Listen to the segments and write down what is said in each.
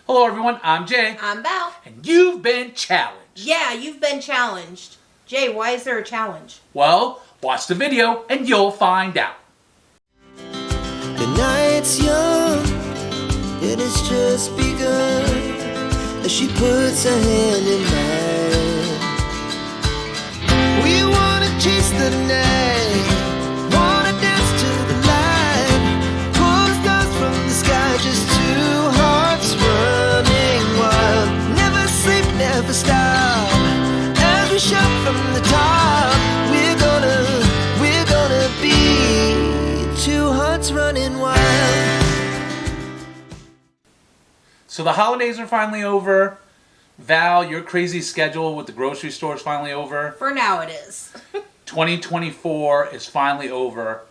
Hello everyone, I'm Jay. I'm Val. And you've been challenged. Yeah, you've been challenged. Jay, why is there a challenge? Well, watch the video and you'll find out. The night's young, it has just begun, as she puts her hand in mine. We wanna chase the night, wanna dance to the light, pull the stars from the sky, just two hearts running wild. Never sleep, never stop, as we shout from the top. We're gonna be two hearts running wild. So the holidays are finally over. Val, your crazy schedule with the grocery store is finally over. For now it is. 2024 is finally over.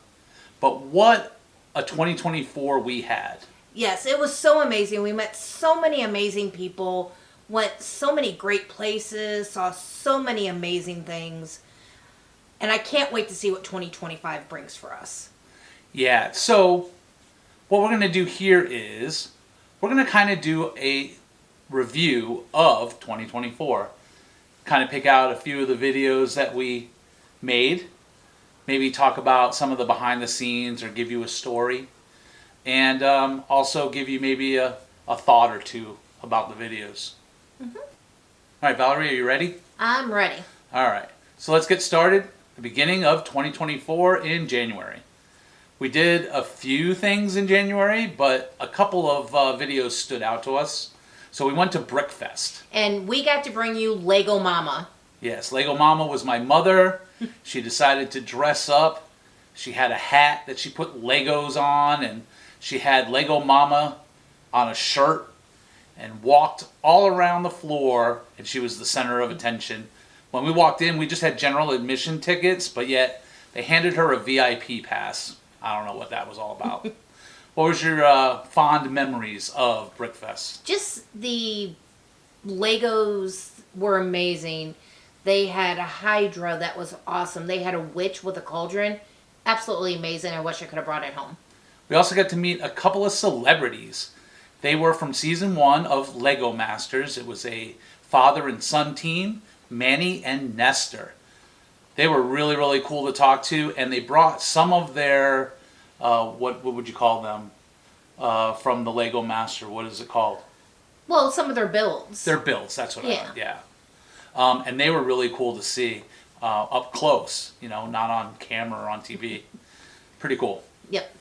But what a 2024 we had. Yes, it was so amazing. We met so many amazing people, went so many great places, saw so many amazing things. And I can't wait to see what 2025 brings for us. Yeah, so what we're going to do here is we're going to kind of do a review of 2024. Kind of pick out a few of the videos that we made. Maybe talk about some of the behind the scenes or give you a story. And also give you maybe a thought or two about the videos. Mm-hmm. All right, Valerie, are you ready? I'm ready. All right, so let's get started. The beginning of 2024 in January. We did a few things in January, but a couple of videos stood out to us. So we went to Brickfest. And we got to bring you Lego Mama. Yes, Lego Mama was my mother. She decided to dress up. She had a hat that she put Legos on, and she had Lego Mama on a shirt and walked all around the floor, and she was the center of attention. When we walked in, we just had general admission tickets, but yet they handed her a VIP pass. I don't know what that was all about. What was your fond memories of Brickfest? Just the Legos were amazing. They had a Hydra that was awesome. They had a witch with a cauldron. Absolutely amazing. I wish I could have brought it home. We also got to meet a couple of celebrities. They were from season 1 of Lego Masters. It was a father and son team, Manny and Nestor. They were really, really cool to talk to, and they brought some of their, what would you call them, from the Lego Master? What is it called? Well, some of their builds. Their builds, that's what I meant, Yeah. And they were really cool to see up close, not on camera or on TV. Pretty cool. Yep.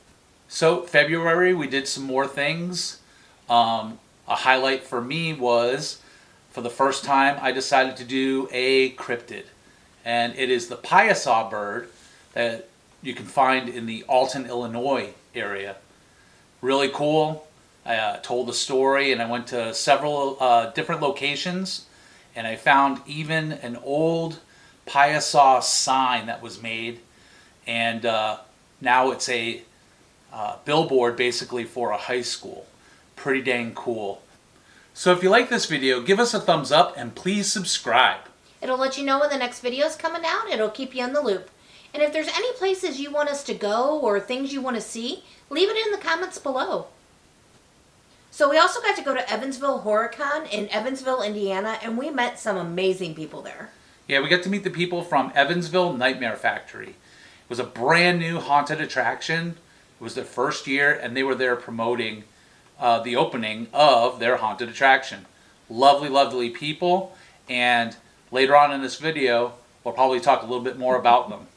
So February, we did some more things. A highlight for me was, for the first time, I decided to do a cryptid. And it is the Piasa bird that you can find in the Alton, Illinois area. Really cool. I told the story, and I went to several different locations, and I found even an old Piasa sign that was made, and now it's a billboard basically for a high school. Pretty dang cool. So if you like this video, give us a thumbs up and please subscribe. It'll let you know when the next video is coming out. It'll keep you in the loop. And if there's any places you want us to go or things you want to see, leave it in the comments below. So we also got to go to Evansville HorrorCon in Evansville, Indiana, and we met some amazing people there. Yeah, we got to meet the people from Evansville Nightmare Factory. It was a brand new haunted attraction. It was their first year, and they were there promoting the opening of their haunted attraction. Lovely, lovely people, and later on in this video, we'll probably talk a little bit more about them.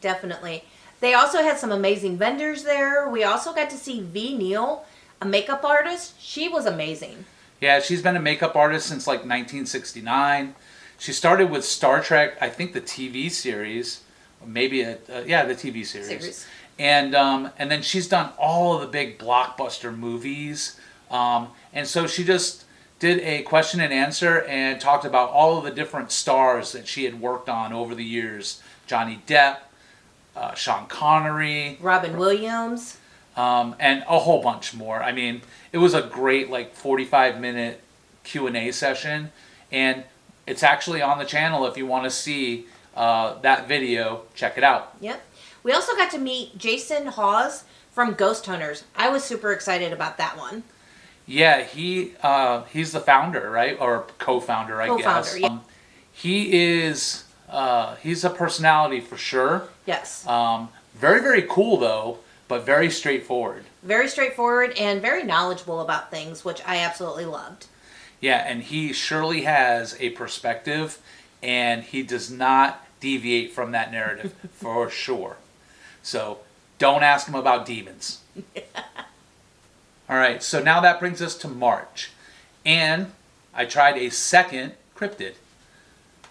Definitely. They also had some amazing vendors there. We also got to see V. Neal, a makeup artist. She was amazing. Yeah, she's been a makeup artist since like 1969. She started with Star Trek, I think the TV series, maybe the TV series. And then she's done all of the big blockbuster movies. And so she just did a question and answer and talked about all of the different stars that she had worked on over the years. Johnny Depp, Sean Connery, Robin Williams, and a whole bunch more. I mean, it was a great 45-minute Q&A session, and it's actually on the channel if you want to see that video. Check it out. Yep. We also got to meet Jason Hawes from Ghost Hunters. I was super excited about that one. Yeah, he's the founder, right? Or co-founder, I Co-founder, guess. yeah. He's a personality for sure. Yes. Very, very cool though, but very straightforward. Very straightforward and very knowledgeable about things, which I absolutely loved. Yeah, and he surely has a perspective, and he does not deviate from that narrative for sure. So don't ask him about demons. All right, so now that brings us to March, and I tried a second cryptid.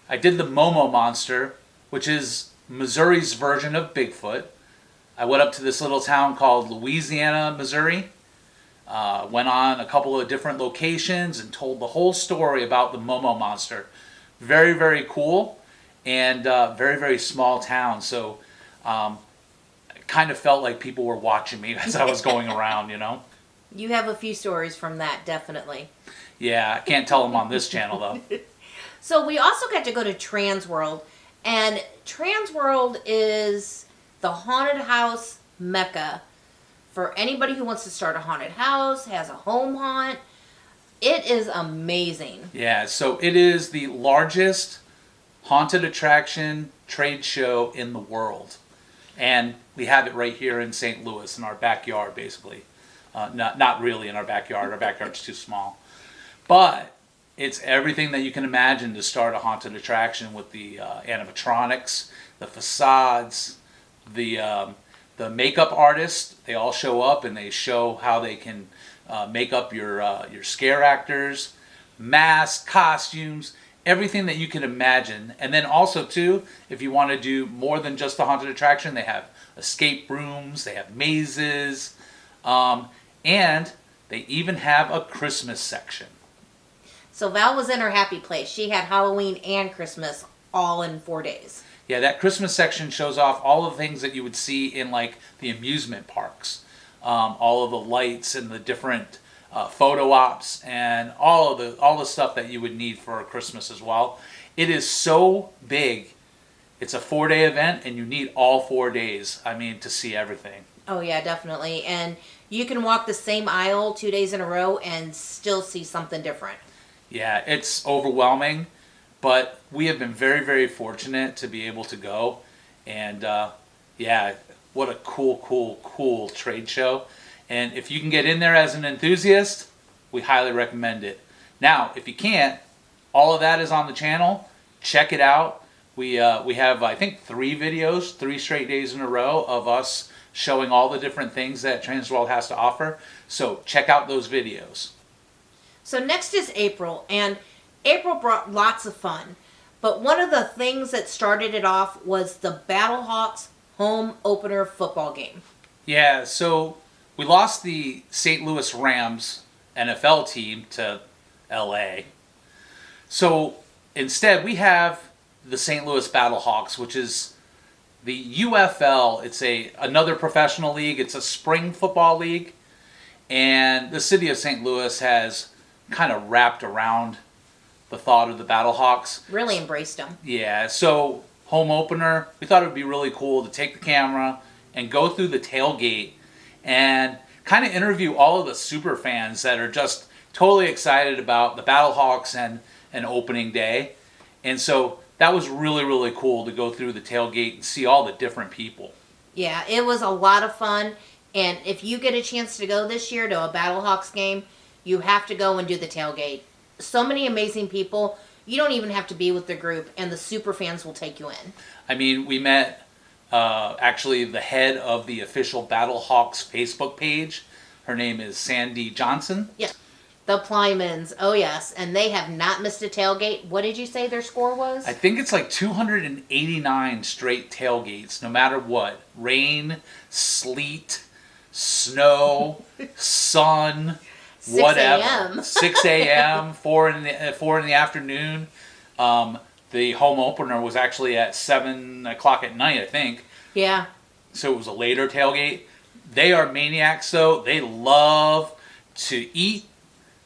I did the Momo Monster, which is Missouri's version of Bigfoot. I went up to this little town called Louisiana, Missouri. Went on a couple of different locations and told the whole story about the Momo Monster. Very, very cool, and very, very small town. So it kind of felt like people were watching me as I was going around, you know? You have a few stories from that, definitely. Yeah, I can't tell them on this channel, though. So we also got to go to Transworld, and Transworld is the haunted house mecca for anybody who wants to start a haunted house, has a home haunt. It is amazing. Yeah, so it is the largest haunted attraction trade show in the world. And we have it right here in St. Louis in our backyard, basically. Not really in our backyard. Our backyard's too small. But it's everything that you can imagine to start a haunted attraction with the animatronics, the facades, the makeup artists. They all show up and they show how they can make up your scare actors, masks, costumes, everything that you can imagine. And then also too, if you want to do more than just a haunted attraction, they have escape rooms, they have mazes, and they even have a Christmas section. So Val was in her happy place. She had Halloween and Christmas all in 4 days. Yeah, that Christmas section shows off all the things that you would see in like the amusement parks. All of the lights and the different photo ops and all the stuff that you would need for Christmas as well. It is so big. It's a 4-day event and you need all 4 days, to see everything. Oh yeah, definitely. And you can walk the same aisle 2 days in a row and still see something different. Yeah, it's overwhelming, but we have been very, very fortunate to be able to go. And yeah, what a cool trade show. And if you can get in there as an enthusiast, we highly recommend it. Now, if you can't, all of that is on the channel. Check it out. We have, I think, 3 videos, 3 straight days in a row of us showing all the different things that Transworld has to offer. So check out those videos. So next is April, and April brought lots of fun. But one of the things that started it off was the Battlehawks home opener football game. Yeah, so we lost the St. Louis Rams NFL team to LA. So instead we have the St. Louis Battlehawks, which is the UFL. It's another professional league. It's a spring football league. And the city of St. Louis has kind of wrapped around the thought of the Battlehawks. Really embraced them. Yeah, so home opener, we thought it would be really cool to take the camera and go through the tailgate and kind of interview all of the super fans that are just totally excited about the Battlehawks and an opening day. And so that was really, really cool to go through the tailgate and see all the different people. Yeah, it was a lot of fun. And if you get a chance to go this year to a Battlehawks game, you have to go and do the tailgate. So many amazing people. You don't even have to be with the group, and the super fans will take you in. We met actually the head of the official Battlehawks Facebook page. Her name is Sandy Johnson. Yes. The Plymans. Oh, yes. And they have not missed a tailgate. What did you say their score was? I think it's like 289 straight tailgates, no matter what. Rain, sleet, snow, sun, 6 whatever. a.m. 6 a.m., 4 in the afternoon. The home opener was actually at 7 o'clock at night, I think. Yeah. So it was a later tailgate. They are maniacs, though. They love to eat.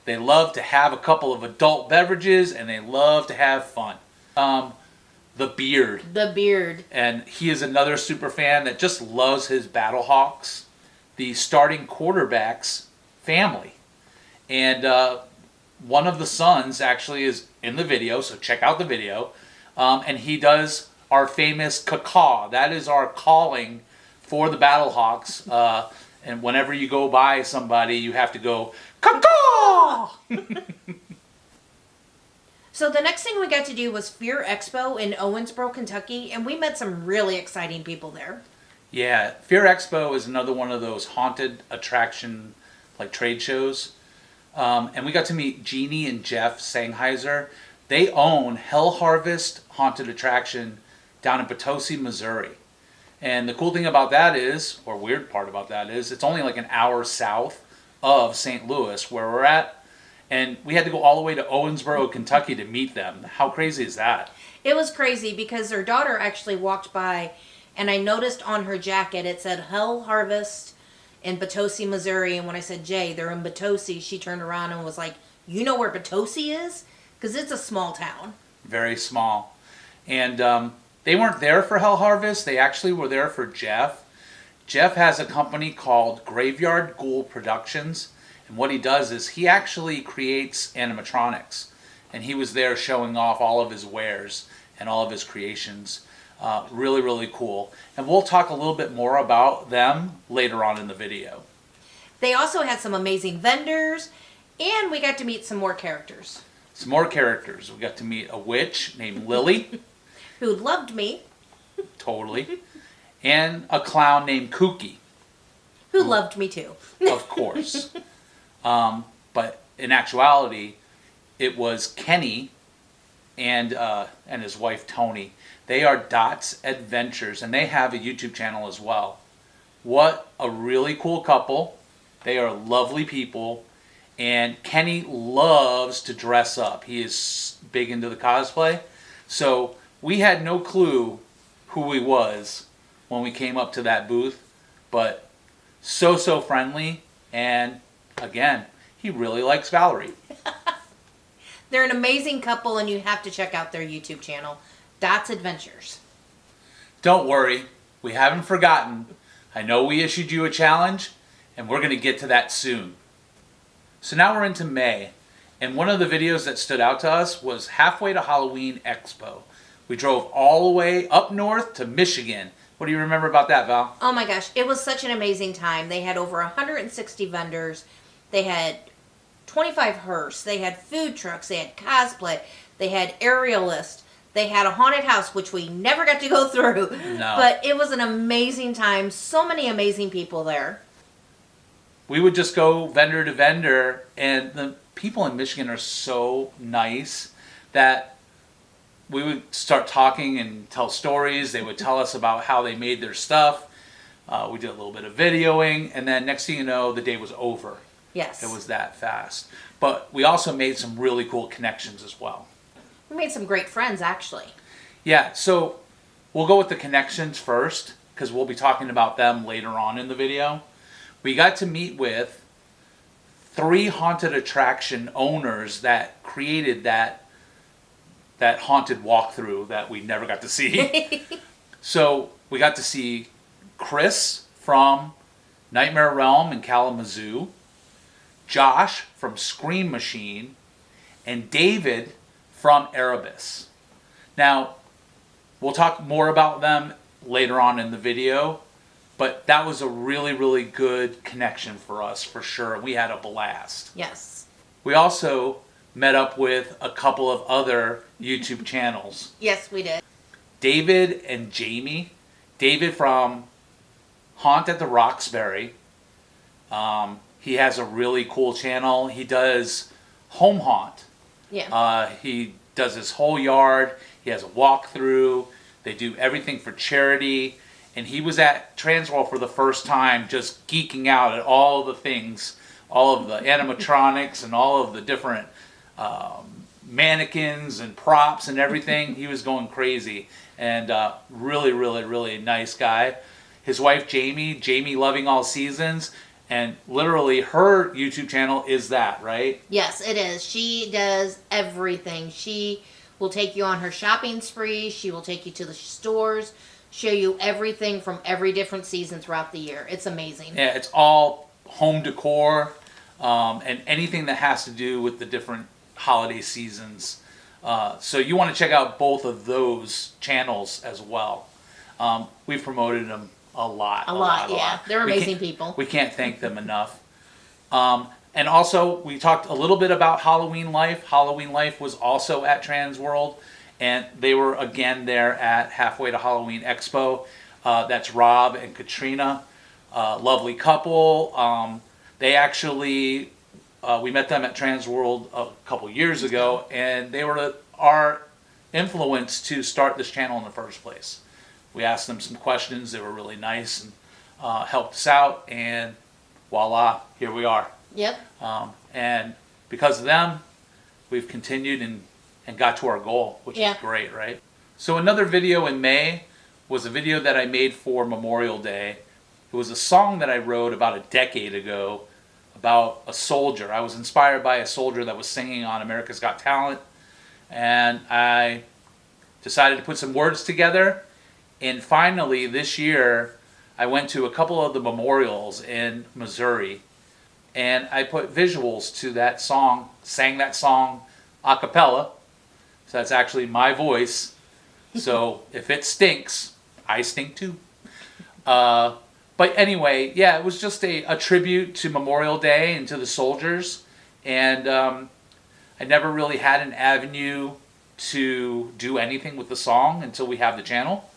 They love to have a couple of adult beverages, and they love to have fun. The Beard. The Beard. And he is another super fan that just loves his Battlehawks. The starting quarterback's family. And one of the sons actually is in the video, so check out the video. And he does our famous caw. That is our calling for the Battlehawks. And whenever you go by somebody, you have to go, caw! So the next thing we got to do was Fear Expo in Owensboro, Kentucky, and we met some really exciting people there. Yeah, Fear Expo is another one of those haunted attraction like trade shows. And we got to meet Jeannie and Jeff Sangheiser. They own Hell Harvest Haunted Attraction down in Potosi, Missouri. And the cool thing about that is, or weird part about that is, it's only like an hour south of St. Louis where we're at. And we had to go all the way to Owensboro, Kentucky to meet them. How crazy is that? It was crazy because their daughter actually walked by and I noticed on her jacket it said Hell Harvest in Potosi, Missouri. And when I said, Jay, they're in Potosi, she turned around and was like, you know where Potosi is? Because it's a small town. Very small. And they weren't there for Hell Harvest. They actually were there for Jeff. Jeff has a company called Graveyard Ghoul Productions. And what he does is he actually creates animatronics. And he was there showing off all of his wares and all of his creations. Really, really cool. And we'll talk a little bit more about them later on in the video. They also had some amazing vendors, and we got to meet some more characters. Some more characters. We got to meet a witch named Lily. Who loved me. Totally. And a clown named Kooky. Who loved me too. Of course. But in actuality, it was Kenny and his wife Tony. They are Dots Adventures, and they have a YouTube channel as well. What a really cool couple. They are lovely people, and Kenny loves to dress up. He is big into the cosplay. So we had no clue who he was when we came up to that booth, but so friendly, and again, he really likes Valerie. They're an amazing couple, and you have to check out their YouTube channel, Dots Adventures. Don't worry, we haven't forgotten. I know we issued you a challenge, and we're going to get to that soon. So now we're into May, and one of the videos that stood out to us was Halfway to Halloween Expo. We drove all the way up north to Michigan. What do you remember about that, Val? Oh my gosh, it was such an amazing time. They had over 160 vendors. They had 25 hearse. They had food trucks. They had cosplay. They had aerialists. They had a haunted house, which we never got to go through. No. But it was an amazing time. So many amazing people there. We would just go vendor to vendor, and the people in Michigan are so nice that we would start talking and tell stories. They would tell us about how they made their stuff. We did a little bit of videoing, and then next thing you know, the day was over. Yes. It was that fast. But we also made some really cool connections as well. We made some great friends, actually. Yeah, so we'll go with the connections first, because we'll be talking about them later on in the video. We got to meet with 3 haunted attraction owners that created that haunted walkthrough that we never got to see. So we got to see Chris from Nightmare Realm in Kalamazoo, Josh from Scream Machine, and David from Erebus. Now, we'll talk more about them later on in the video, but that was a really, really good connection for us, for sure. We had a blast. Yes. We also met up with a couple of other YouTube channels. Yes, we did. David and Jamie. David from Haunt at the Roxbury. He has a really cool channel. He does home haunt. Yeah. He does his whole yard. He has a walkthrough. They do everything for charity. And he was at Transworld for the first time, just geeking out at all the things, all of the animatronics and all of the different mannequins and props and everything. He was going crazy. And really, really, really nice guy. His wife, Jamie Loving All Seasons. And literally her YouTube channel is that, right? Yes, it is. She does everything. She will take you on her shopping spree. She will take you to the stores, show you everything from every different season throughout the year. It's amazing. Yeah, it's all home decor. and anything that has to do with the different holiday seasons. So you want to check out both of those channels as well. We've promoted them a lot. A lot, yeah. They're We amazing can't- people. We can't thank them enough. And also, we talked a little bit about Halloween Life. Halloween Life was also at Transworld, and they were again there at Halfway to Halloween Expo. That's Rob and Katrina, lovely couple. They actually, we met them at Transworld a couple years ago, and they were our influence to start this channel in the first place. We asked them some questions. They were really nice and helped us out, and voila, here we are. Yep. And because of them, we've continued and got to our goal, which Yeah. is great, right? So another video in May was a video that I made for Memorial Day. It was a song that I wrote about a decade ago about a soldier. I was inspired by a soldier that was singing on America's Got Talent, and I decided to put some words together. And finally, this year, I went to a couple of the memorials in Missouri, and I put visuals to that song, sang that song a cappella. So that's actually my voice. So if it stinks, I stink too. But anyway, yeah, it was just a tribute to Memorial Day and to the soldiers. And I never really had an avenue to do anything with the song until we have the channel.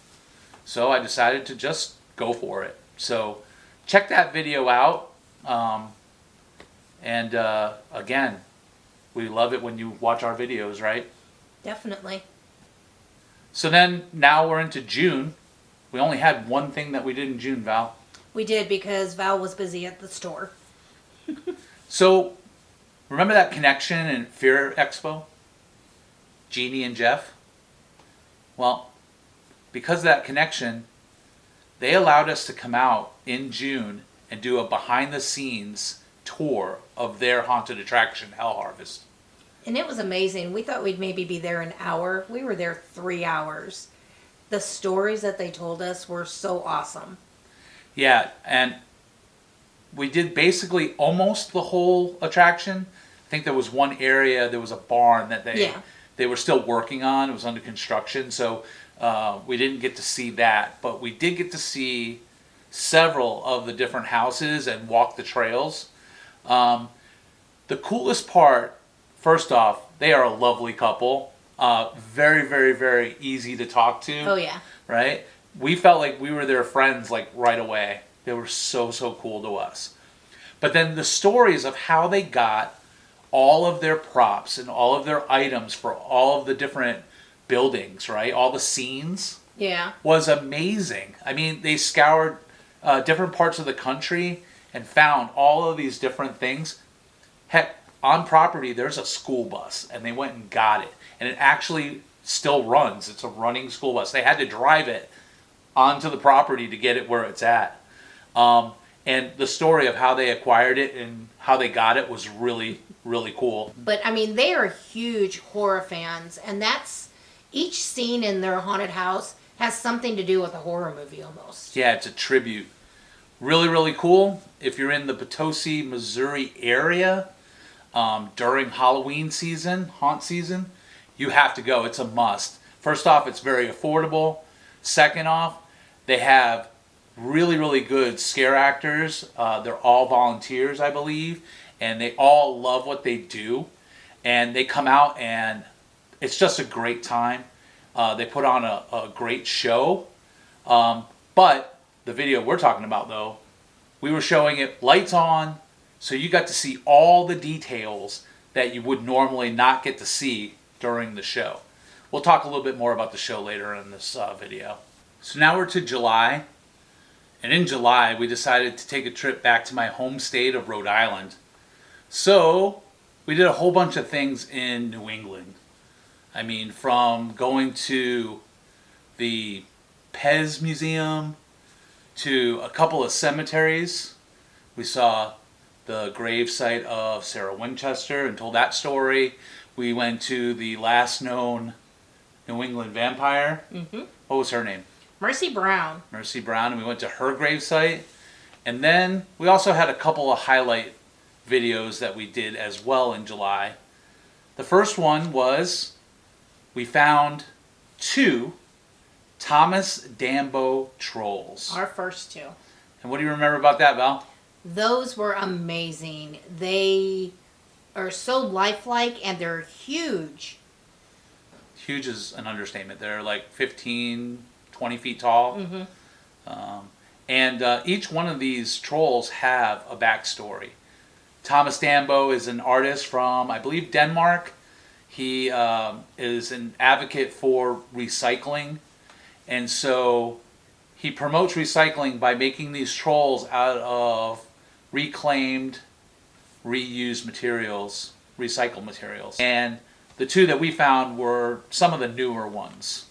So I decided to just go for it. So check that video out. And again, we love it when you watch our videos, right? Definitely. So then now we're into June. We only had one thing that we did in June, Val. We did because Val was busy at the store. So remember that connection in Fear Expo? Jeannie and Jeff? Well, because of that connection, they allowed us to come out in June and do a behind the scenes tour of their haunted attraction, Hell Harvest. And it was amazing. We thought we'd maybe be there an hour. We were there 3 hours. The stories that they told us were so awesome. Yeah, and we did basically almost the whole attraction. I think there was one area, there was a barn that they were still working on. It was under construction, so we didn't get to see that. But we did get to see several of the different houses and walk the trails. The coolest part, first off, they are a lovely couple. Very, very, very easy to talk to. Oh, yeah. Right? We felt like we were their friends like right away. They were so, so cool to us. But then the stories of how they got all of their props and all of their items for all of the different buildings, right? All the scenes Yeah. was amazing. I mean, they scoured different parts of the country and found all of these different things. Heck, on property, there's a school bus, and they went and got it. And it actually still runs. It's a running school bus. They had to drive it onto the property to get it where it's at. And the story of how they acquired it and how they got it was really, really cool. But I mean, they are huge horror fans, and that's each scene in their haunted house has something to do with a horror movie almost. Yeah, it's a tribute. Really, really cool. If you're in the Potosi, Missouri area during Halloween season, haunt season, you have to go. It's a must. First off, it's very affordable. Second off, they have really, really good scare actors. They're all volunteers, I believe, and they all love what they do. And they come out, and it's just a great time. They put on a great show. But the video we're talking about, though, we were showing it lights on, so you got to see all the details that you would normally not get to see during the show. We'll talk a little bit more about the show later in this video. So now we're to July. And in July, we decided to take a trip back to my home state of Rhode Island. So we did a whole bunch of things in New England. I mean, from going to the Pez Museum to a couple of cemeteries. We saw the grave site of Sarah Winchester and told that story. We went to the last known New England vampire. Mm-hmm. What was her name? Mercy Brown. Mercy Brown, and we went to her gravesite. And then we also had a couple of highlight videos that we did as well in July. The first one was we found 2 Thomas Dambo trolls. Our first 2. And what do you remember about that, Val? Those were amazing. They are so lifelike and they're huge. Huge is an understatement. They're like 15, 20 feet tall. And each one of these trolls have a backstory. Thomas Dambo is an artist from, I believe, Denmark. He is an advocate for recycling. And so he promotes recycling by making these trolls out of reclaimed, reused materials, recycled materials. And the 2 that we found were some of the newer ones.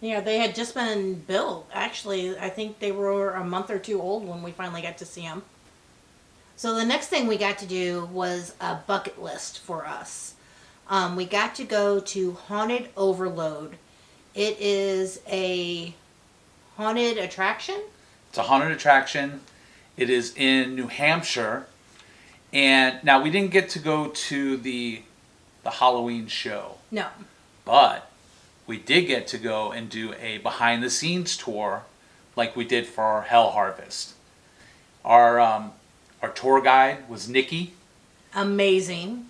Yeah, they had just been built. Actually, I think they were a month or 2 old when we finally got to see them. So the next thing we got to do was a bucket list for us. We got to go to Haunted Overload. It is a haunted attraction. It's a haunted attraction. It is in New Hampshire. And now we didn't get to go to the Halloween show, No. but we did get to go and do a behind the scenes tour like we did for our Hell Harvest. Our tour guide was Nikki. Amazing.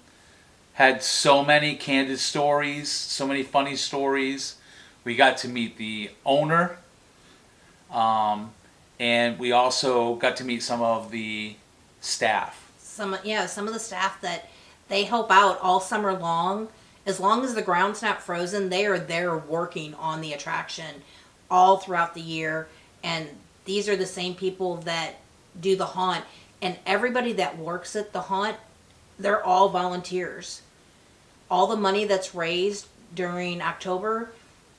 Had so many candid stories, so many funny stories. We got to meet the owner, and we also got to meet some of the staff. Some of the staff that they help out all summer long. As long as the ground's not frozen, they are there working on the attraction all throughout the year. And these are the same people that do the haunt. And everybody that works at the haunt, they're all volunteers. All the money that's raised during October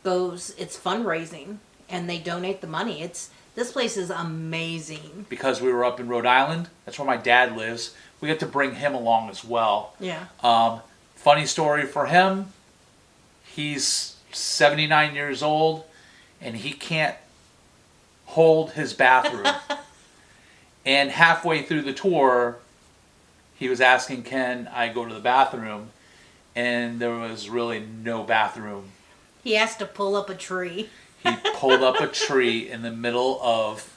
it's fundraising, and they donate the money. This place is amazing. Because we were up in Rhode Island, that's where my dad lives, we got to bring him along as well. Yeah. Funny story for him, he's 79 years old, and he can't hold his bathroom. And halfway through the tour, he was asking, can I go to the bathroom? And there was really no bathroom. He has to pull up a tree. He pulled up a tree in the middle of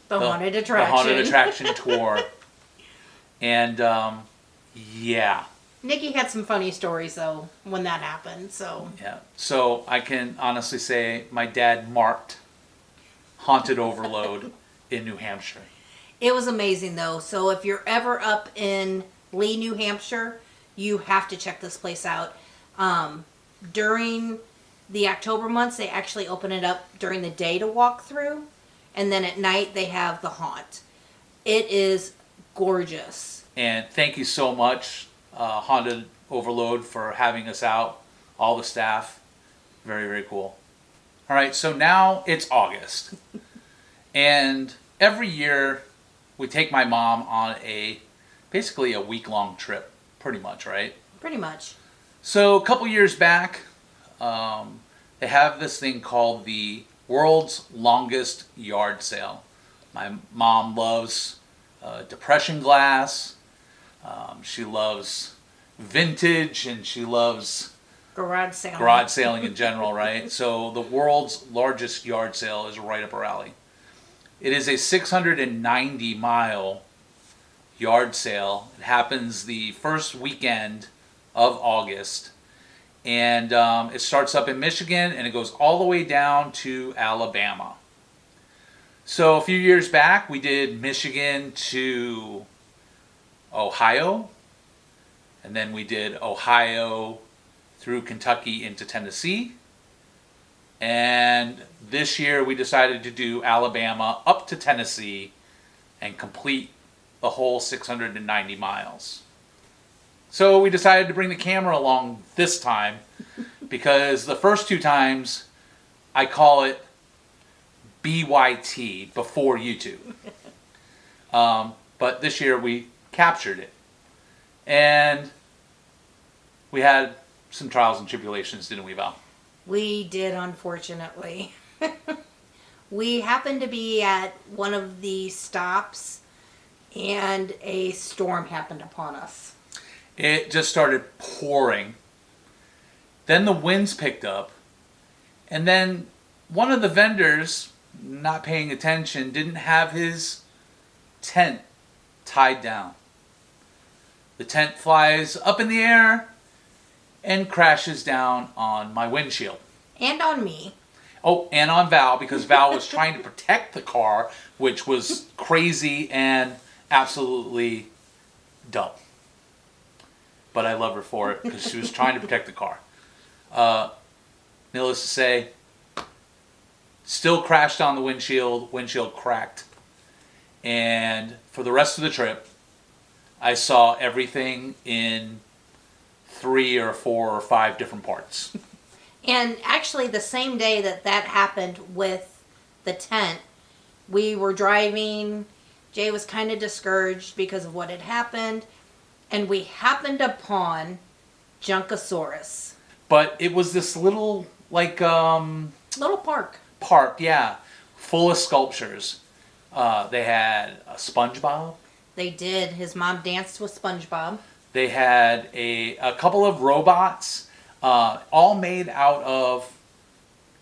The haunted attraction. The haunted attraction tour. And, yeah. Nikki had some funny stories, though, when that happened, so. Yeah. So I can honestly say my dad marked Haunted Overload in New Hampshire. It was amazing, though. So if you're ever up in Lee, New Hampshire, you have to check this place out. During the October months, they actually open it up during the day to walk through. And then at night, they have the haunt. It is gorgeous. And thank you so much, Haunted Overload, for having us out. All the staff. Very, very cool. All right, so now it's August. And every year, we take my mom on basically a week-long trip, pretty much, right? Pretty much. So a couple years back, they have this thing called the World's Longest Yard Sale. My mom loves depression glass. She loves vintage, and she loves Garage sale. garage sailing in general, right? So the world's largest yard sale is right up her alley. It is a 690-mile yard sale. It happens the first weekend of August. And it starts up in Michigan, and it goes all the way down to Alabama. So a few years back, we did Michigan to Ohio. And then we did Ohio through Kentucky into Tennessee. And this year we decided to do Alabama up to Tennessee and complete the whole 690 miles. So we decided to bring the camera along this time because the first 2 times I call it BYT, before YouTube. But this year we captured it. And we had some trials and tribulations, didn't we, Val? We did, unfortunately. We happened to be at one of the stops and a storm happened upon us. It just started pouring. Then the winds picked up. And then one of the vendors, not paying attention, didn't have his tent tied down. The tent flies up in the air and crashes down on my windshield. And on me. Oh, and on Val, because Val was trying to protect the car, which was crazy and absolutely dumb. But I love her for it because she was trying to protect the car. Needless to say, still crashed on the windshield cracked. And for the rest of the trip, I saw everything in 3 or 4 or 5 different parts. And actually, the same day that happened with the tent, we were driving. Jay was kind of discouraged because of what had happened. And we happened upon Junkosaurus. But it was this little, like, Little park. park, yeah, full of sculptures. They had a SpongeBob. They did. His mom danced with SpongeBob. They had a couple of robots, all made out of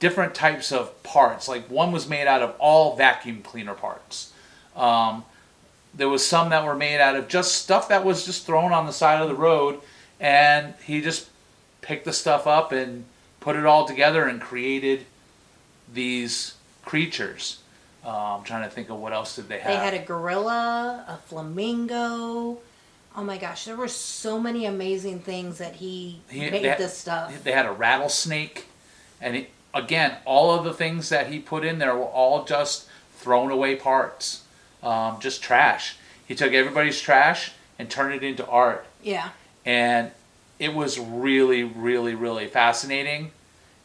different types of parts. Like one was made out of all vacuum cleaner parts. There was some that were made out of just stuff that was just thrown on the side of the road, and he just picked the stuff up and put it all together and created these creatures. I'm trying to think of what else did they have. They had a gorilla, a flamingo. Oh my gosh, there were so many amazing things that he made this stuff. They had a rattlesnake, and again, all of the things that he put in there were all just thrown away parts, just trash. He took everybody's trash and turned it into art, Yeah. and it was really, really, really fascinating.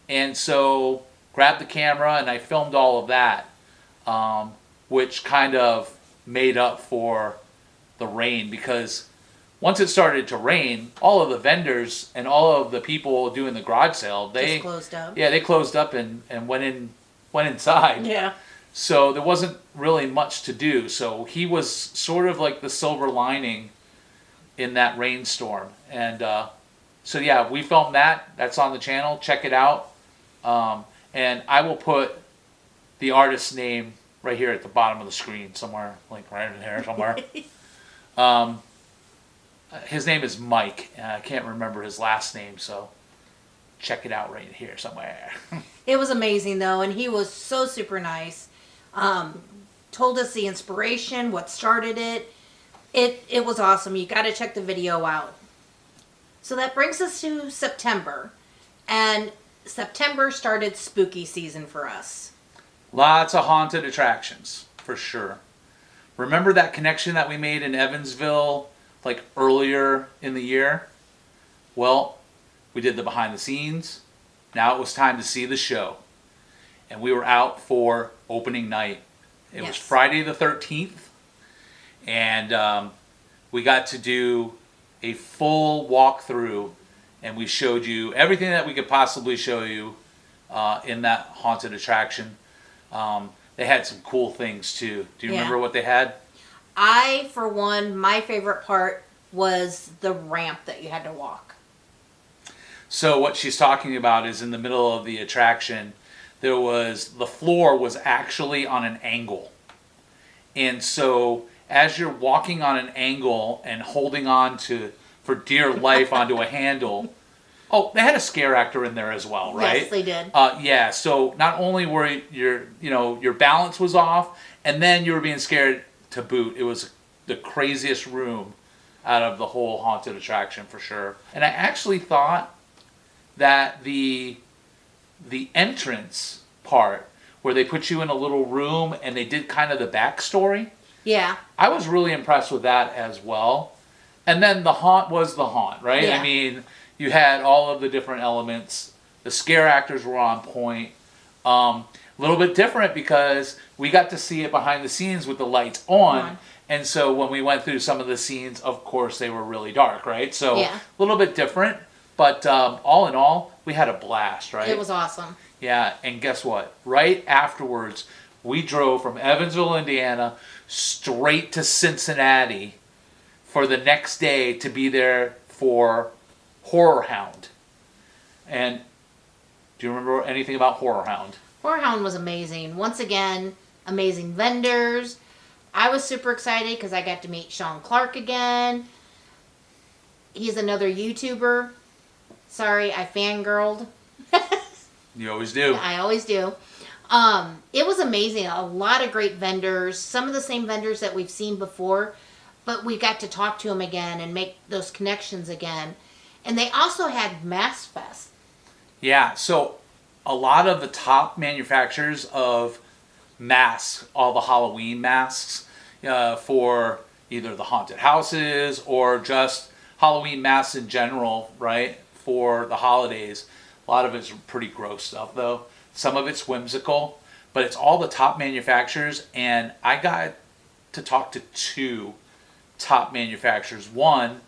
And so, grabbed the camera and I filmed all of that, which kind of made up for the rain, because once it started to rain, all of the vendors and all of the people doing the garage sale, they Just closed up. Yeah, they closed up and went inside. Yeah. So there wasn't really much to do. So he was sort of like the silver lining in that rainstorm. And so yeah, we filmed that. That's on the channel. Check it out. And I will put the artist's name right here at the bottom of the screen somewhere, like right in here somewhere. His name is Mike. I can't remember his last name, so check it out right here somewhere. It was amazing though, and he was so super nice. Told us the inspiration, what started it. It was awesome. You got to check the video out. So that brings us to September, and September started spooky season for us. Lots of haunted attractions, for sure. Remember that connection that we made in Evansville, like earlier in the year? Well, we did the behind the scenes. Now it was time to see the show. And we were out for opening night. It was Friday the 13th. And we got to do a full walkthrough. And we showed you everything that we could possibly show you in that haunted attraction. They had some cool things too. Do you remember what they had? I, for one, my favorite part was the ramp that you had to walk. So what she's talking about is in the middle of the attraction, the floor was actually on an angle. And so as you're walking on an angle and holding on to, for dear life, onto a handle. Oh, they had a scare actor in there as well, right? Yes, they did. Yeah, so not only were your balance was off, and then you were being scared to boot. It was the craziest room out of the whole haunted attraction for sure. And I actually thought that the entrance part, where they put you in a little room and they did kind of the backstory, Yeah. I was really impressed with that as well. And then the haunt was the haunt, right? Yeah. I mean, you had all of the different elements. The scare actors were on point. A little bit different because we got to see it behind the scenes with the lights on. And so when we went through some of the scenes, of course, they were really dark, right? So a little bit different. But all in all, we had a blast, right? It was awesome. Yeah, and guess what? Right afterwards, We drove from Evansville, Indiana, straight to Cincinnati for the next day to be there for Horror Hound. And do you remember anything about Horror Hound? Horror Hound was amazing. Once again, amazing vendors. I was super excited because I got to meet Sean Clark again. He's another YouTuber. Sorry, I fangirled. You always do. I always do. It was amazing. A lot of great vendors. Some of the same vendors that we've seen before, but we got to talk to them again and make those connections again. And they also had Mass Fest. Yeah, so a lot of the top manufacturers of masks, all the Halloween masks for either the haunted houses or just Halloween masks in general, right, for the holidays. A lot of it's pretty gross stuff, though. Some of it's whimsical, but it's all the top manufacturers, and I got to talk to two top manufacturers. One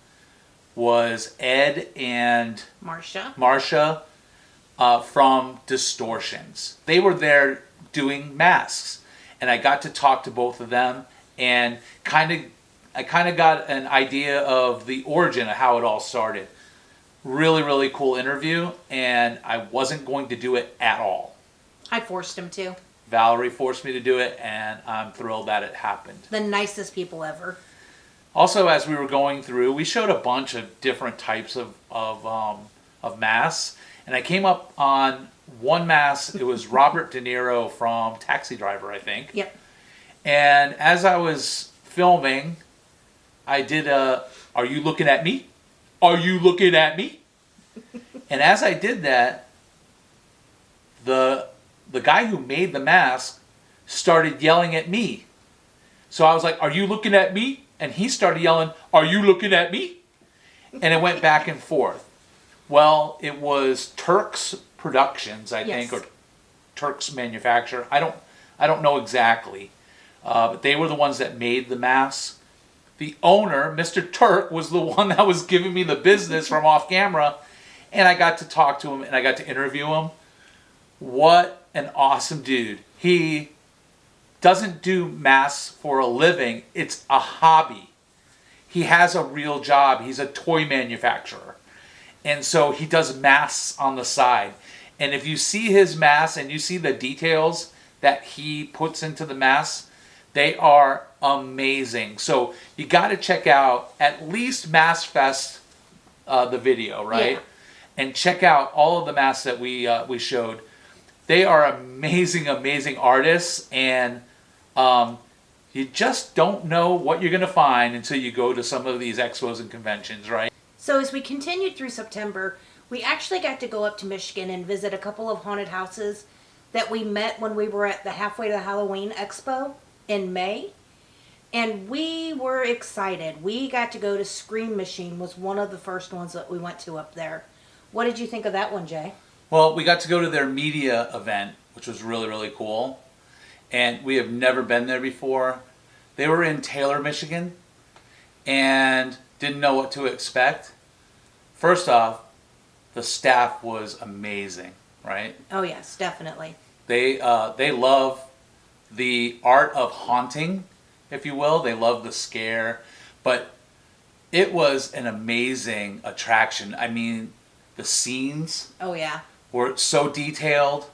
was Ed and Marsha. From Distortions. They were there doing masks, and I got to talk to both of them, and I kind of got an idea of the origin of how it all started. Really, really cool interview, and I wasn't going to do it at all. I forced him to. Valerie forced me to do it, and I'm thrilled that it happened. The nicest people ever. Also, as we were going through, we showed a bunch of different types of masks. And I came up on one mask. It was Robert De Niro from Taxi Driver, I think. Yep. And as I was filming, I did "Are you looking at me? Are you looking at me?" And as I did that, the guy who made the mask started yelling at me. So I was like, "Are you looking at me?" And he started yelling, "Are you looking at me?" And it went back and forth. Well, it was Turks Productions, I think, or Turks Manufacture. I don't know exactly, but they were the ones that made the masks. The owner, Mr. Turk, was the one that was giving me the business from off camera, and I got to talk to him and I got to interview him. What an awesome dude! He doesn't do masks for a living; it's a hobby. He has a real job. He's a toy manufacturer. And so he does masks on the side. And if you see his masks and you see the details that he puts into the masks, they are amazing. So you got to check out at least Mask Fest, the video, right? Yeah. And check out all of the masks that we showed. They are amazing, amazing artists. And you just don't know what you're going to find until you go to some of these expos and conventions, right? So as we continued through September, we actually got to go up to Michigan and visit a couple of haunted houses that we met when we were at the Halfway to Halloween Expo in May. And we were excited. We got to go to Scream Machine, was one of the first ones that we went to up there. What did you think of that one, Jay? Well, we got to go to their media event, which was really, really cool. And we have never been there before. They were in Taylor, Michigan, and didn't know what to expect. First off, the staff was amazing, right? Oh yes, definitely. They love the art of haunting, if you will. They love the scare, but it was an amazing attraction. I mean, the scenes Oh yeah. were so detailed.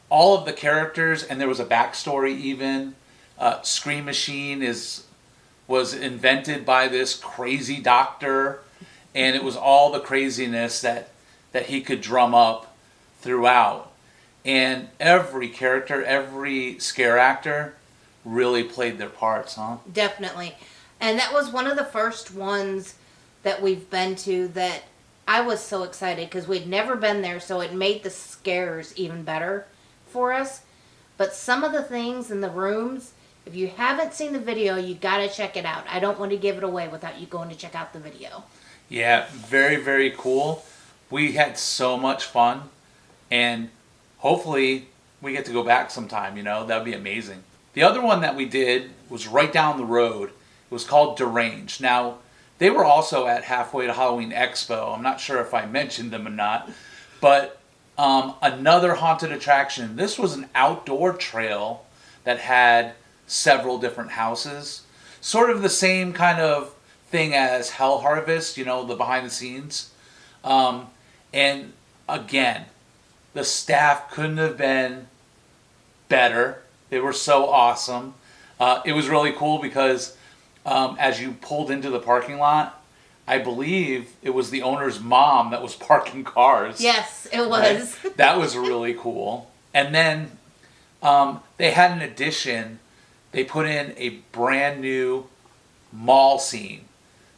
All of the characters, and there was a backstory even. Scream Machine was invented by this crazy doctor, and it was all the craziness that he could drum up throughout. And every character, every scare actor really played their parts, huh? Definitely. And that was one of the first ones that we've been to that I was so excited because we'd never been there, so it made the scares even better for us. But some of the things in the rooms, if you haven't seen the video, you got to check it out. I don't want to give it away without you going to check out the video. Yeah, very, very cool. We had so much fun, and hopefully we get to go back sometime, that would be amazing. The other one that we did was right down the road. It was called Deranged. Now, they were also at Halfway to Halloween Expo. I'm not sure if I mentioned them or not, but another haunted attraction. This was an outdoor trail that had several different houses. Sort of the same kind of thing as Hell Harvest, you know, the behind the scenes. And again, the staff couldn't have been better. They were so awesome. It was really cool because as you pulled into the parking lot, I believe it was the owner's mom that was parking cars. Yes, it Right? was. That was really cool. And then they had an addition. They put in a brand new mall scene.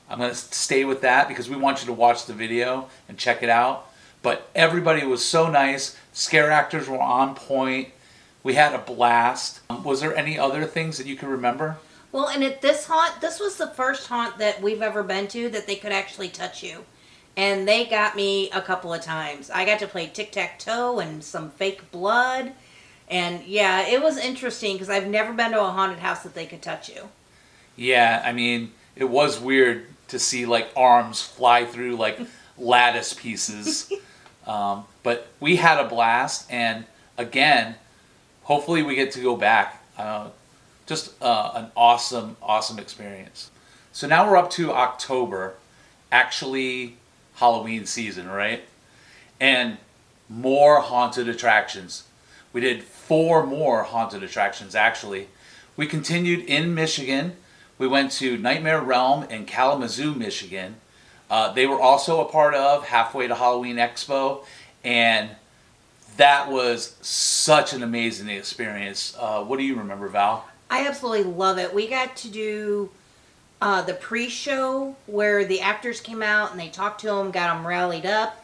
I'm going to stay with that because we want you to watch the video and check it out. But everybody was so nice. Scare actors were on point. We had a blast. Was there any other things that you can remember? Well, and at this haunt, this was the first haunt that we've ever been to that they could actually touch you. And they got me a couple of times. I got to play tic-tac-toe and some fake blood. And yeah, it was interesting because I've never been to a haunted house that they could touch you. Yeah, I mean, it was weird to see like arms fly through like lattice pieces. But we had a blast. And again, hopefully we get to go back. Just an awesome, awesome experience. So now we're up to October, actually Halloween season, right? And more haunted attractions. We did 4 more haunted attractions, actually. We continued in Michigan. We went to Nightmare Realm in Kalamazoo, Michigan. They were also a part of Halfway to Halloween Expo, and that was such an amazing experience. What do you remember, Val? I absolutely love it. We got to do the pre-show where the actors came out and they talked to them, got them rallied up.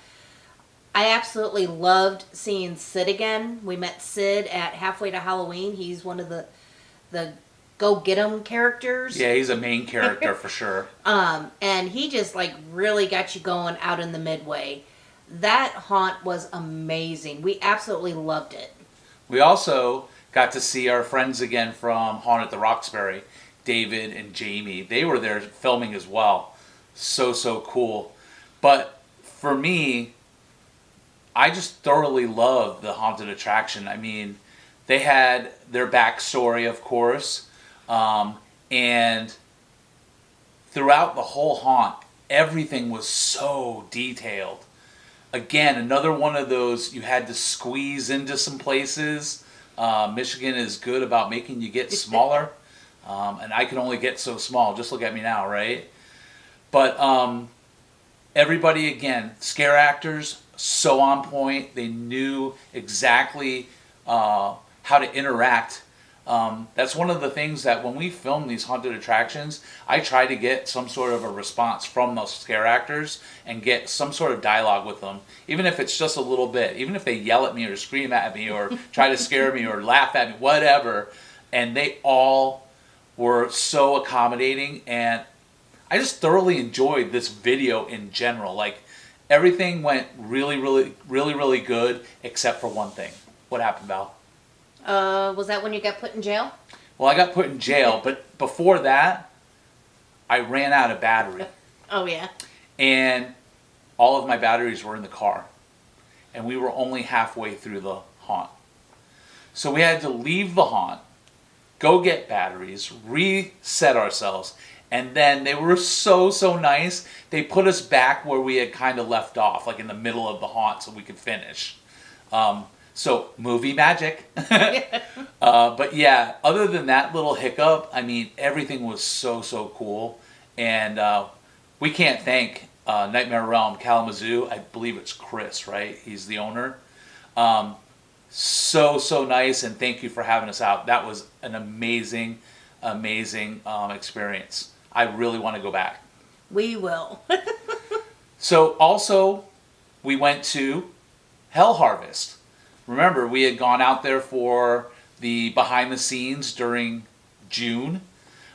I absolutely loved seeing Sid again. We met Sid at Halfway to Halloween. He's one of the Go Get 'em characters. Yeah, he's a main character for sure. And he just like really got you going out in the midway. That haunt was amazing. We absolutely loved it. We also got to see our friends again from Haunt at the Roxbury, David and Jamie. They were there filming as well. So cool. But for me, I just thoroughly loved the haunted attraction. I mean, they had their backstory, of course, and throughout the whole haunt, everything was so detailed. Again, another one of those you had to squeeze into some places. Michigan is good about making you get smaller, and I can only get so small. Just look at me now, right? But everybody, again, scare actors, so on point. They knew exactly how to interact. That's one of the things that when we film these haunted attractions, I try to get some sort of a response from those scare actors and get some sort of dialogue with them, even if it's just a little bit, even if they yell at me or scream at me or try to scare me or laugh at me, whatever. And they all were so accommodating, and I just thoroughly enjoyed this video in general. Like, everything went really good except for one thing. What happened, Val? Was that when you got put in jail? Well, I got put in jail, but before that, I ran out of battery. Oh, yeah. And all of my batteries were in the car. And we were only halfway through the haunt. So we had to leave the haunt, go get batteries, reset ourselves, and then they were so nice. They put us back where we had kind of left off, like in the middle of the haunt so we could finish. So, movie magic. But yeah, other than that little hiccup, I mean, everything was so cool. And we can't thank Nightmare Realm Kalamazoo. I believe it's Chris, right? He's the owner. So nice, and thank you for having us out. That was an amazing experience. I really want to go back. We will. So also, we went to Hell Harvest. Remember, we had gone out there for the behind the scenes during June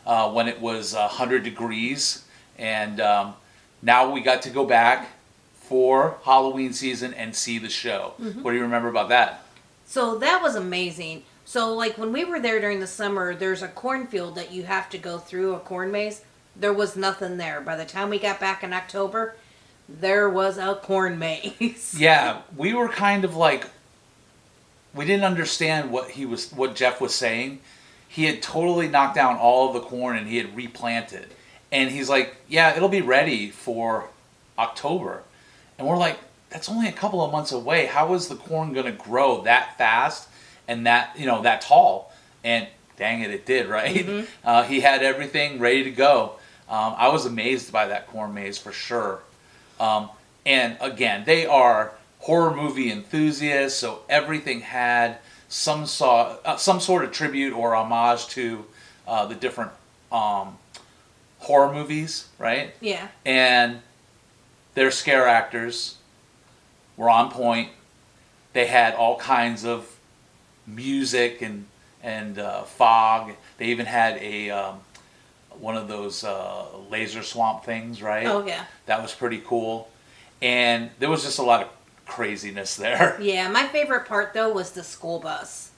when it was 100 degrees. And now we got to go back for Halloween season and see the show. Mm-hmm. What do you remember about that? So that was amazing. So like when we were there during the summer, there's a cornfield that you have to go through, a corn maze. There was nothing there. By the time we got back in October, there was a corn maze. Yeah, we were kind of like we didn't understand what Jeff was saying. He had totally knocked down all of the corn and he had replanted. And he's like, yeah, it'll be ready for October. And we're like, that's only a couple of months away. How is the corn going to grow that fast and that, that tall? And dang it did, right? Mm-hmm. He had everything ready to go. I was amazed by that corn maze for sure. And again, they are horror movie enthusiasts, so everything had some sort of tribute or homage to the different horror movies, right? Yeah. And their scare actors were on point. They had all kinds of music and fog. They even had a one of those laser swamp things, right? Oh yeah. That was pretty cool. And there was just a lot of craziness there. Yeah, my favorite part though was the school bus.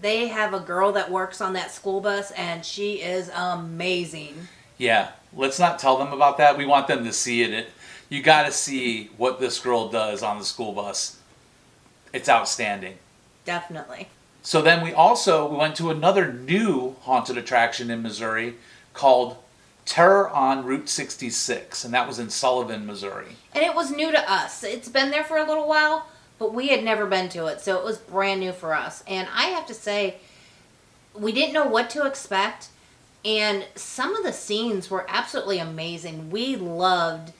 They have a girl that works on that school bus and she is amazing. Yeah, let's not tell them about that. We want them to see it. You got to see what this girl does on the school bus. It's outstanding. Definitely. So then we went to another new haunted attraction in Missouri called Terror on Route 66, and that was in Sullivan, Missouri. And it was new to us. It's been there for a little while, but we had never been to it, so it was brand new for us. And I have to say, we didn't know what to expect, and some of the scenes were absolutely amazing. We loved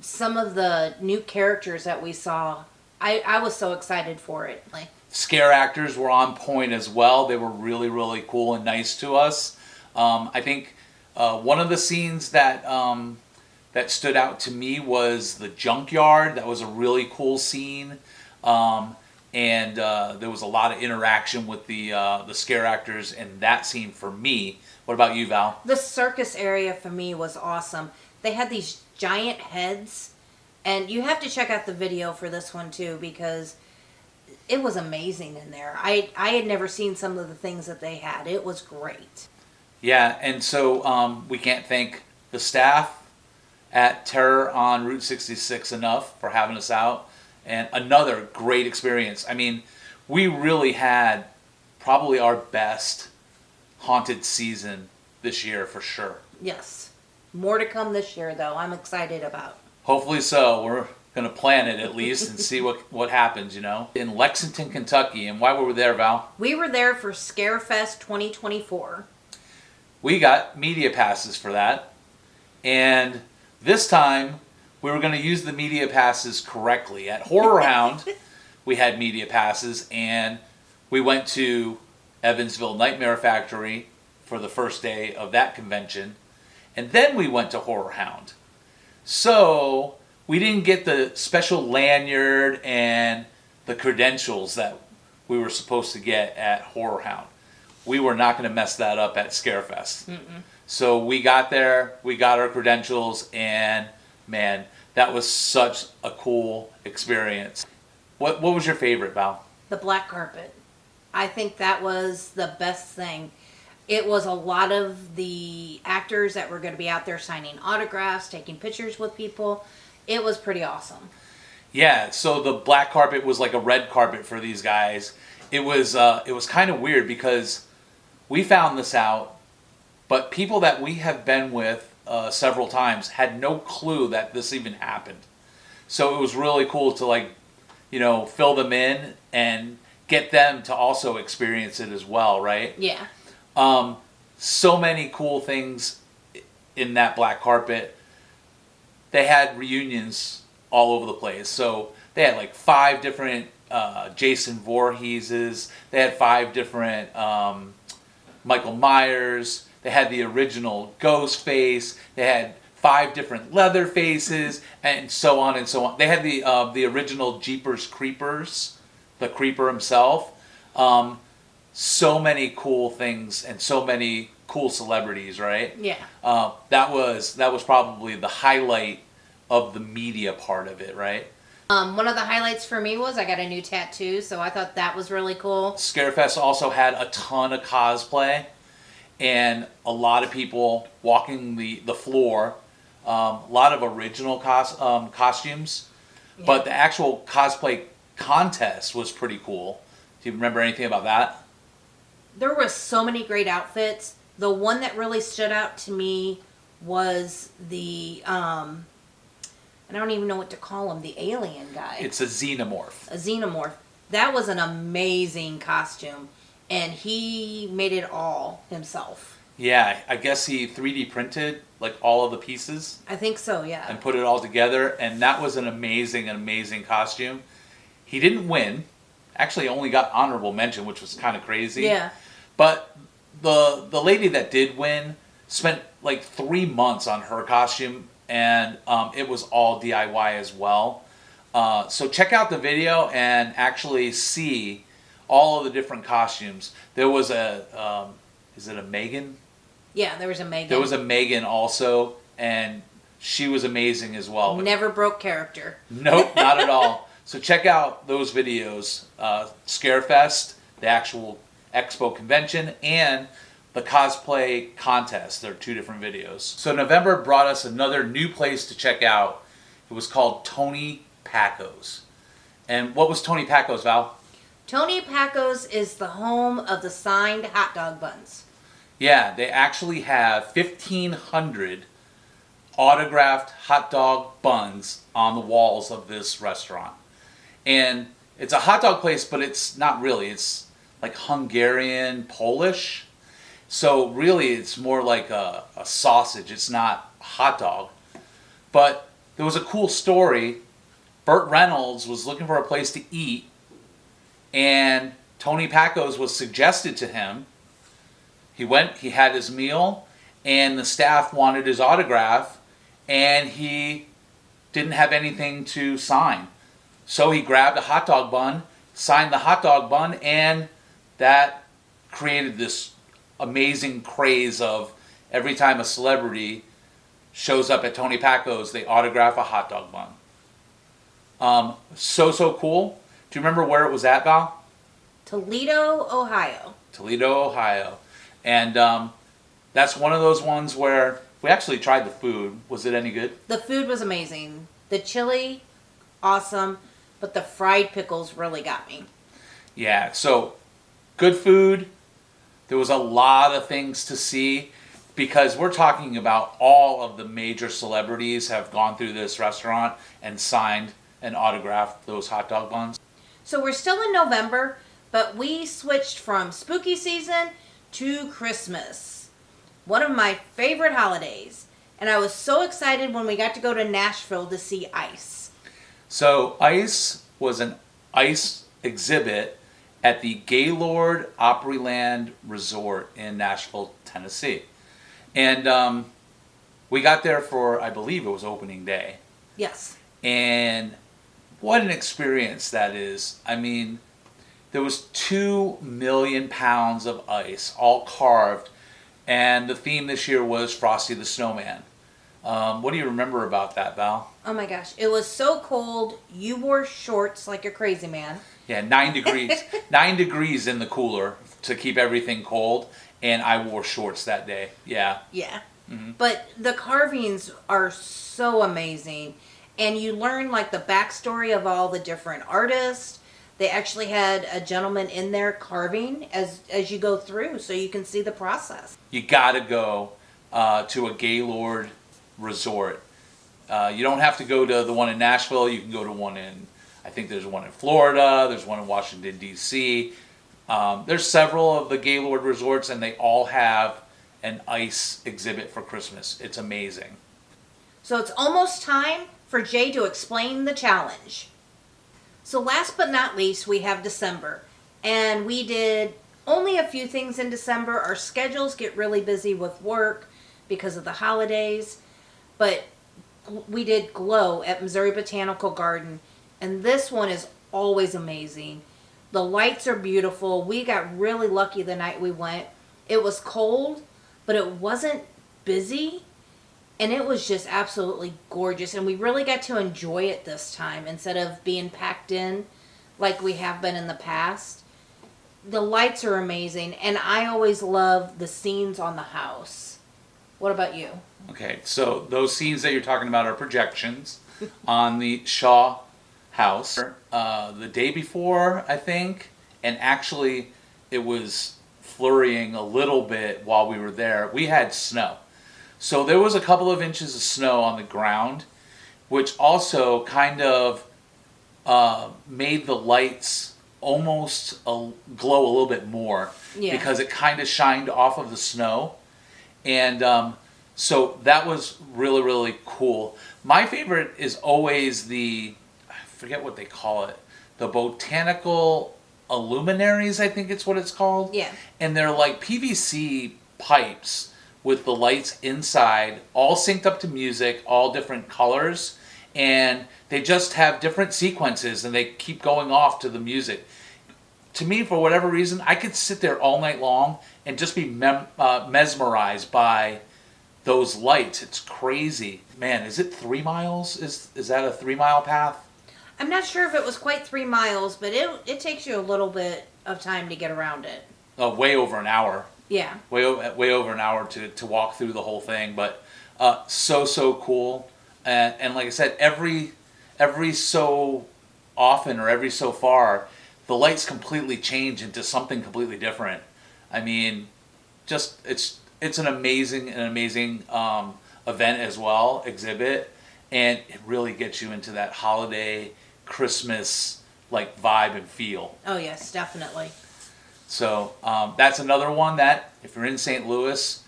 some of the new characters that we saw. I was so excited for it. Scare actors were on point as well. They were really, really cool and nice to us. I think one of the scenes that stood out to me was the junkyard. That was a really cool scene. And there was a lot of interaction with the scare actors in that scene for me. What about you, Val? The circus area for me was awesome. They had these giant heads, and you have to check out the video for this one too, because it was amazing in there. I had never seen some of the things that they had. It was great. Yeah, and so we can't thank the staff at Terror on Route 66 enough for having us out. And another great experience. I mean, we really had probably our best haunted season this year for sure. Yes. More to come this year, though. I'm excited about. Hopefully so. We're going to plan it at least and see what happens, In Lexington, Kentucky. And why were we there, Val? We were there for Scarefest 2024. We got media passes for that. And this time, we were going to use the media passes correctly. At Horror Hound, we had media passes, and we went to Evansville Nightmare Factory for the first day of that convention. And then we went to Horror Hound. So we didn't get the special lanyard and the credentials that we were supposed to get at Horror Hound. We were not going to mess that up at Scarefest. Mm-mm. So we got there, we got our credentials, and man, that was such a cool experience. What was your favorite, Val? The black carpet. I think that was the best thing. It was a lot of the actors that were going to be out there signing autographs, taking pictures with people. It was pretty awesome. Yeah, so the black carpet was like a red carpet for these guys. It was kind of weird because we found this out, but people that we have been with several times had no clue that this even happened. So it was really cool to fill them in and get them to also experience it as well, right? Yeah. So many cool things in that black carpet. They had reunions all over the place. So they had 5 different Jason Voorheeses. They had 5 different Michael Myers. They had the original Ghostface. They had 5 different Leatherfaces, and so on and so on. They had the original Jeepers Creepers, the Creeper himself. So many cool things and so many cool celebrities, right? Yeah. That was probably the highlight of the media part of it, right? One of the highlights for me was I got a new tattoo, so I thought that was really cool. Scarefest also had a ton of cosplay and a lot of people walking the floor. A lot of original costumes, yeah. But the actual cosplay contest was pretty cool. Do you remember anything about that? There were so many great outfits. The one that really stood out to me was the I don't even know what to call him, the alien guy. It's a xenomorph. A xenomorph. That was an amazing costume, and he made it all himself. Yeah, I guess he 3D printed like all of the pieces I think so, yeah. and put it all together, and that was an amazing costume. He didn't win. Actually, only got honorable mention, which was kind of crazy. Yeah. But the lady that did win spent like 3 months on her costume, and it was all DIY as well. So check out the video and actually see all of the different costumes. There was a, is it a Megan? Yeah, there was a Megan. There was a Megan also, and she was amazing as well. Never broke character. Nope, not at all. So check out those videos, Scarefest, the actual expo convention, and the cosplay contest. They're 2 different videos. So November brought us another new place to check out. It was called Tony Packo's. And what was Tony Packo's, Val? Tony Packo's is the home of the signed hot dog buns. Yeah, they actually have 1,500 autographed hot dog buns on the walls of this restaurant. And it's a hot dog place, but it's not really. It's like Hungarian, Polish. So really, it's more like a sausage. It's not a hot dog. But there was a cool story. Burt Reynolds was looking for a place to eat, and Tony Packo's was suggested to him. He went, he had his meal, and the staff wanted his autograph, and he didn't have anything to sign. So he grabbed a hot dog bun, signed the hot dog bun, and that created this amazing craze of every time a celebrity shows up at Tony Packo's, they autograph a hot dog bun. So cool. Do you remember where it was at, Val? Toledo, Ohio. Toledo, Ohio. And that's one of those ones where we actually tried the food. Was it any good? The food was amazing. The chili, awesome. But the fried pickles really got me. Yeah, so good food. There was a lot of things to see because we're talking about all of the major celebrities have gone through this restaurant and signed and autographed those hot dog buns. So we're still in November, but we switched from spooky season to Christmas. One of my favorite holidays. And I was so excited when we got to go to Nashville to see Ice. So Ice was an ice exhibit at the Gaylord Opryland Resort in Nashville, Tennessee. And we got there for, I believe it was opening day. Yes. And what an experience that is. I mean, there was 2 million pounds of ice, all carved. And the theme this year was Frosty the Snowman. What do you remember about that, Val? Oh my gosh. It was so cold. You wore shorts like a crazy man. Yeah, 9 degrees. 9 degrees in the cooler to keep everything cold. And I wore shorts that day. Yeah. Yeah. Mm-hmm. But the carvings are so amazing. And you learn like the backstory of all the different artists. They actually had a gentleman in there carving as you go through, so you can see the process. You gotta go to a Gaylord resort. You don't have to go to the one in Nashville. You can go to one in, I think there's one in Florida. There's one in Washington, D.C. There's several of the Gaylord resorts, and they all have an ice exhibit for Christmas. It's amazing. So it's almost time for Jay to explain the challenge. So last but not least, we have December. And we did only a few things in December. Our schedules get really busy with work because of the holidays. But we did Glow at Missouri Botanical Garden. And this one is always amazing. The lights are beautiful. We got really lucky the night we went. It was cold, but it wasn't busy. And it was just absolutely gorgeous. And we really got to enjoy it this time instead of being packed in like we have been in the past. The lights are amazing. And I always love the scenes on the house. What about you? Okay, so those scenes that you're talking about are projections on the Shaw house. The day before, I think, and actually it was flurrying a little bit while we were there. We had snow. So there was a couple of inches of snow on the ground, which also kind of made the lights almost glow a little bit more, because it kind of shined off of the snow. And so that was really, really cool. My favorite is always I forget what they call it, the botanical illuminaries, I think it's what it's called. Yeah. And they're like PVC pipes with the lights inside, all synced up to music, all different colors. And they just have different sequences and they keep going off to the music. To me, for whatever reason, I could sit there all night long and just be mesmerized by those lights. It's crazy. Man, is it 3 miles? Is that a 3 mile path? I'm not sure if it was quite 3 miles, but it takes you a little bit of time to get around it. Oh, way over an hour. Yeah. Way over an hour to walk through the whole thing. But so cool. And like I said, every so often or every so far, the lights completely change into something completely different. I mean, just it's an amazing event as well, exhibit, and it really gets you into that holiday Christmas like vibe and feel. Oh yes, definitely. So that's another one that if you're in St. Louis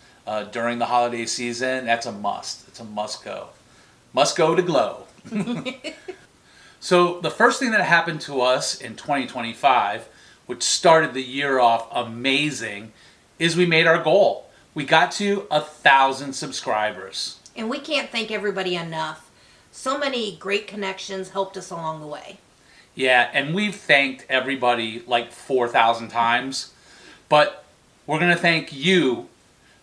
during the holiday season, that's a must. It's a must go. Must go to Glow. So the first thing that happened to us in 2025, which started the year off amazing, is we made our goal. We got to 1,000 subscribers. And we can't thank everybody enough. So many great connections helped us along the way. Yeah, and we've thanked everybody like 4,000 times. But we're going to thank you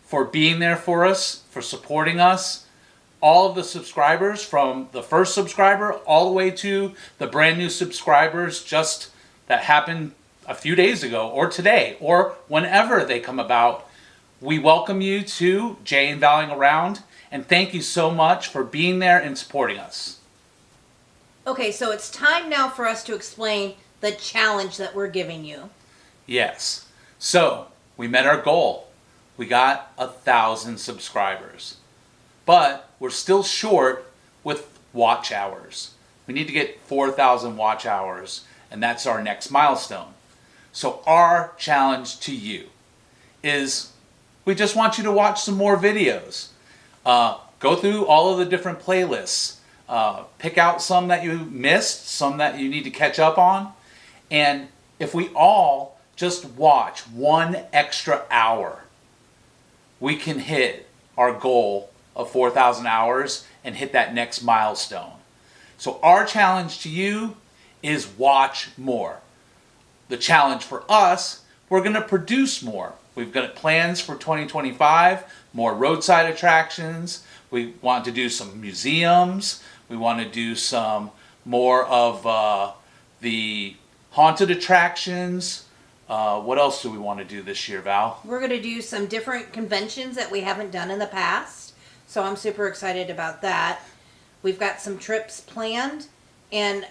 for being there for us, for supporting us. All of the subscribers, from the first subscriber all the way to the brand new subscribers just that happened a few days ago or today or whenever they come about. We welcome you to Jay and Valing Around, and thank you so much for being there and supporting us. Okay, so it's time now for us to explain the challenge that we're giving you. Yes. So, we met our goal. We got 1,000 subscribers. But we're still short with watch hours. We need to get 4,000 watch hours, and that's our next milestone. So our challenge to you is we just want you to watch some more videos. Go through all of the different playlists. Pick out some that you missed, some that you need to catch up on. And if we all just watch 1 extra hour, we can hit our goal of 4,000 hours and hit that next milestone. So our challenge to you is watch more. The challenge for us, we're going to produce more. We've got plans for 2025, more roadside attractions. We want to do some museums. We want to do some more of the haunted attractions. What else do we want to do this year, Val? We're going to do some different conventions that we haven't done in the past. So I'm super excited about that. We've got some trips planned, and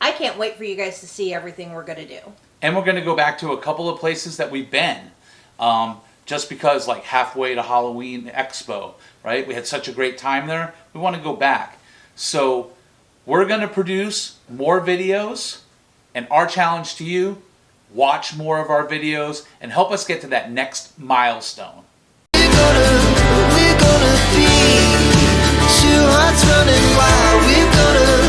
I can't wait for you guys to see everything we're going to do. And we're going to go back to a couple of places that we've been. Just because, like halfway to Halloween Expo, right? We had such a great time there. We want to go back. So we're going to produce more videos, and our challenge to you, watch more of our videos and help us get to that next milestone. We're gonna be 2 hearts running wild. We're gonna